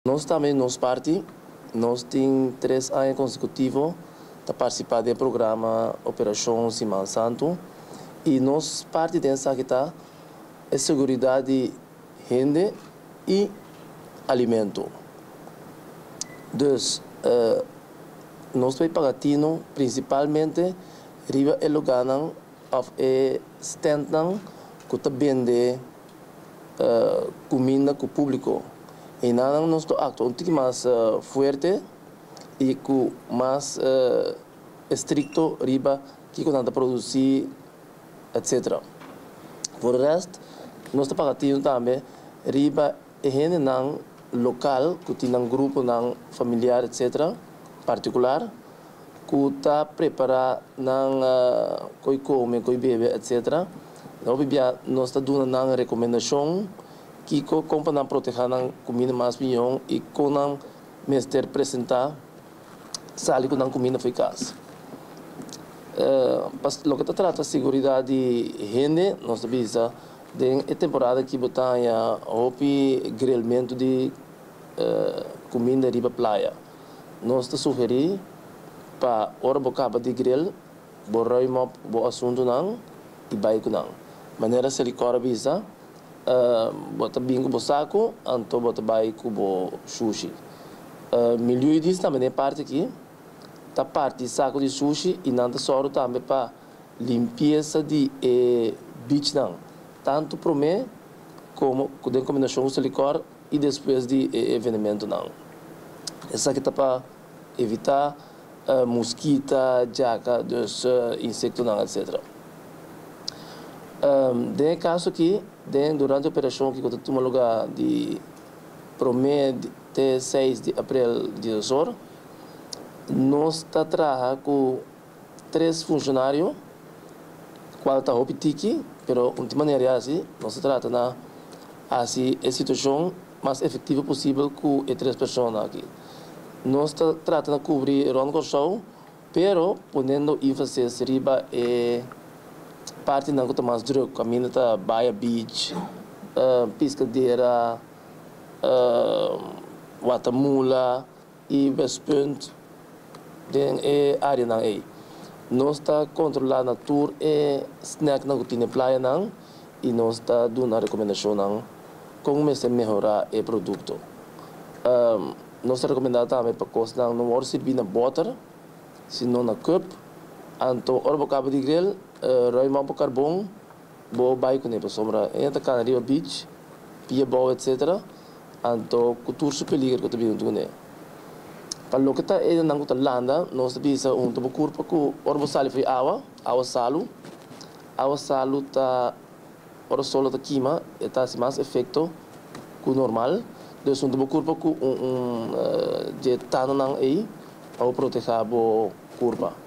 Nós também, nos parte, nós temos 3 anos consecutivos de participar do programa Operação Semana Santo e nós parte dessa que está é segurança de renda e alimento. Então, nós estamos pagando principalmente riba o lugar of a stand que está vende comida com o público. E nós nós acto um pouco mais forte e com mais estricto riba que quando produzir, etc. Por o resto, nós estamos pagando também riba e gente não local que tem um grupo não familiar, etc. particular que está preparado não coi come, coi bebe, etc. Nós estamos dando uma recomendação que compra não proteger não comida mais melhor e com não mestre apresentar sali com não comida eficaz. Lo que está tratando de segurança de rende, nós sabemos que temporada que botar a hopi grelhamento de comida riba praia. Nós te sugerir para hora bocaba de grill, borroi mo bo assunto não e vai com não. Maneira se licora bisa, bota bingo bo saco, anto bota vai com bo sushi. Milho disso também é parte aqui, tá parte de saco de sushi e não só também para limpeza de beach não. Tanto para mim como com a combinação de licor e depois de evento não. Essa aqui tá para evitar mosquita, jaca, dos insectos não, etc. Tem caso aqui, durante a operação que eu tomo lugar de promedio até 6 de abril de 18, nós está trabalhando com 3 funcionários, qual está optiki, pero de maneira assim, nós trata na assim a situação mais efetiva possível com as 3 pessoas aqui. Nós estamos tratando de cobrir o ano, pero ponendo ênfase riba parte não que mais droga, caminho tá Baia Beach, piscadeira, Watamula e Westpunt, den área não é. Nós está controlando a tour e snack não que tem praia não e nós está dando a recomendação não como se melhorar o produto. Nós recomendamos também para que não pode servir na butter, senão na cup. Então, hora para cabo de grill, roi mau para carbão, boa vai com ele sombra. Entra Canaria Beach, pia boa, etc. Então, cultura super liga que também não é. Para o que está aí na nossa landa, nós temos um corpo que hora para sair foi água salu está hora solo está queima, está assim mais efeito que o normal. Então, um corpo que de tanto não é, para proteger a curva.